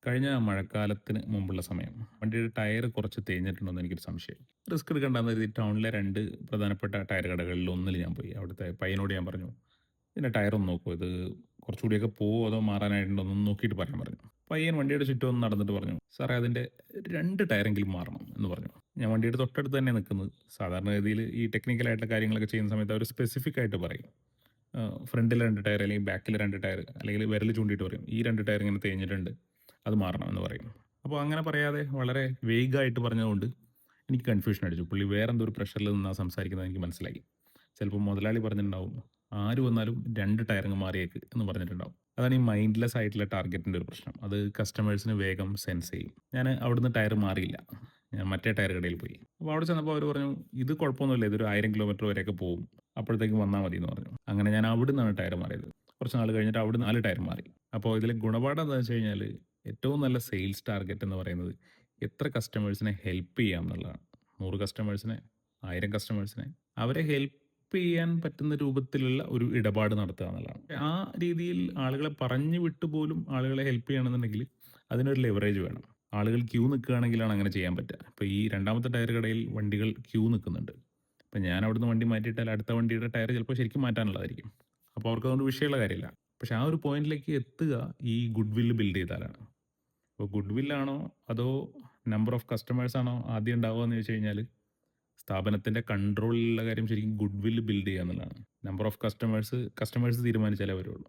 കഴിഞ്ഞ മഴക്കാലത്തിന് മുമ്പുള്ള സമയം. വണ്ടിയുടെ ടയർ കുറച്ച് തേഞ്ഞിട്ടുണ്ടോന്ന് എനിക്കൊരു സംശയം. റിസ്ക് എടുക്കണ്ടാന്ന് കരുതി ടൗണിലെ 2 പ്രധാനപ്പെട്ട ടയർ കടകളിൽ ഒന്നിൽ ഞാൻ പോയി. അവിടുത്തെ പയ്യനോട് ഞാൻ പറഞ്ഞു, "ഇതിന്റെ ടയർ ഒന്ന് നോക്കോ, ഇത് കുറച്ചുകൂടിയൊക്കെ പോവോ അതോ മാറാനായിട്ടുണ്ടോ എന്നൊന്ന് നോക്കിയിട്ട് പറയാൻ" പറഞ്ഞു. പയ്യൻ വണ്ടിയുടെ ചുറ്റും ഒന്ന് നടന്നിട്ട് പറഞ്ഞു, "സാറേ അതിന്റെ 2 ടയറെങ്കിലും മാറണം" എന്ന് പറഞ്ഞു. ഞാൻ വണ്ടിയുടെ തൊട്ടടുത്ത് തന്നെയാ നിക്കുന്നത്. സാധാരണഗതിയിൽ ഈ ടെക്നിക്കൽ ആയിട്ടുള്ള കാര്യങ്ങളൊക്കെ ചെയ്യുന്ന സമയത്ത് അവർ സ്പെസിഫിക് ആയിട്ട് പറയും. ഫ്രണ്ടിലെ 2 ടയർ അല്ലെങ്കിൽ ബാക്കിലെ 2 ടയർ അല്ലെങ്കിൽ വിരൽ ചൂണ്ടിയിട്ട് പറയും, "ഈ 2 ടയർ ഇങ്ങനെ തേഞ്ഞിട്ടുണ്ട്. അത് മാറണം" എന്ന് പറയും. അപ്പോൾ അങ്ങനെ പറയാതെ വളരെ വേഗായിട്ട് പറഞ്ഞതുകൊണ്ട് എനിക്ക് കൺഫ്യൂഷൻ അടിച്ചു. പുള്ളി വേറെന്തോ ഒരു പ്രഷറിൽ നിന്നാ സംസാരിക്കുന്നത് എനിക്ക് മനസ്സിലായി. ചിലപ്പോൾ മുതലാളി പറഞ്ഞിട്ടുണ്ടാവും, "ആര് വന്നാലും 2 ടയറങ്ങ് മാറിയേക്ക്" എന്ന് പറഞ്ഞിട്ടുണ്ടാവും. അതാണ് ഈ മൈൻഡ്ലെസ് ആയിട്ടുള്ള ടാർഗറ്റിന്റെ ഒരു പ്രശ്നം. അത് കസ്റ്റമേഴ്സിന് വേഗം സെൻസ് ചെയ്യും. ഞാൻ അവിടുന്ന് ടയർ മാറിയില്ല. ഞാൻ മറ്റേ ടയർ കടയിൽ പോയി. അപ്പോൾ അവിടെ ചെന്നപ്പോൾ അവർ പറഞ്ഞു, "ഇത് കുഴപ്പമൊന്നുമില്ല. ഇതൊരു 1000 കിലോമീറ്റർ വരെയൊക്കെ പോവും. അപ്പോഴത്തേക്കും വന്നാൽ മതി" എന്ന് പറഞ്ഞു. അങ്ങനെ ഞാൻ അവിടുന്നാണ് ടയർ മാറിയത്. കുറച്ച് നാൾ കഴിഞ്ഞിട്ട് അവിടുന്ന് 4 ടയർ മാറി. അപ്പോൾ ഇതിലെ ഗുണപാഠം എന്താണെന്ന് വെച്ച് കഴിഞ്ഞാൽ ഏറ്റവും നല്ല സെയിൽസ് ടാർഗറ്റ് എന്ന് പറയുന്നത് എത്ര കസ്റ്റമേഴ്സിനെ ഹെൽപ്പ് ചെയ്യാം എന്നുള്ളതാണ്. 100 കസ്റ്റമേഴ്സിനെ, 1000 കസ്റ്റമേഴ്സിനെ അവരെ ഹെൽപ്പ് ചെയ്യാൻ പറ്റുന്ന രൂപത്തിലുള്ള ഒരു ഇടപാട് നടത്തുക എന്നുള്ളതാണ്. ആ രീതിയിൽ ആളുകളെ പറഞ്ഞു വിട്ട് പോലും ആളുകളെ ഹെൽപ്പ് ചെയ്യണമെന്നുണ്ടെങ്കിൽ അതിനൊരു ലെവറേജ് വേണം. ആളുകൾ ക്യൂ നിൽക്കുകയാണെങ്കിലാണ് അങ്ങനെ ചെയ്യാൻ പറ്റുക. ഇപ്പോൾ ഈ രണ്ടാമത്തെ ടയർ കടയിൽ വണ്ടികൾ ക്യൂ നിൽക്കുന്നുണ്ട്. ഇപ്പം ഞാൻ അവിടുന്ന് വണ്ടി മാറ്റിയിട്ടാൽ അടുത്ത വണ്ടിയുടെ ടയർ ചിലപ്പോൾ ശരിക്കും മാറ്റാനുള്ളതായിരിക്കും. അപ്പോൾ അവർക്ക് അതുകൊണ്ട് വിഷയമുള്ള കാര്യമില്ല. പക്ഷെ ആ ഒരു പോയിന്റിലേക്ക് എത്തുക ഈ ഗുഡ് വില്ല് ബിൽഡ് ചെയ്താലാണ്. അപ്പോൾ ഗുഡ് വില്ലാണോ അതോ നമ്പർ ഓഫ് കസ്റ്റമേഴ്സ് ആണോ ആദ്യം ഉണ്ടാവുക എന്ന് ചോദിച്ചു കഴിഞ്ഞാൽ സ്ഥാപനത്തിന്റെ കൺട്രോളിലുള്ള കാര്യം ശരിക്കും ഗുഡ് വില്ല് ബിൽഡ് ചെയ്യുക എന്നുള്ളതാണ്. നമ്പർ ഓഫ് കസ്റ്റമേഴ്സ് തീരുമാനിച്ചാലേ വരുള്ളൂ.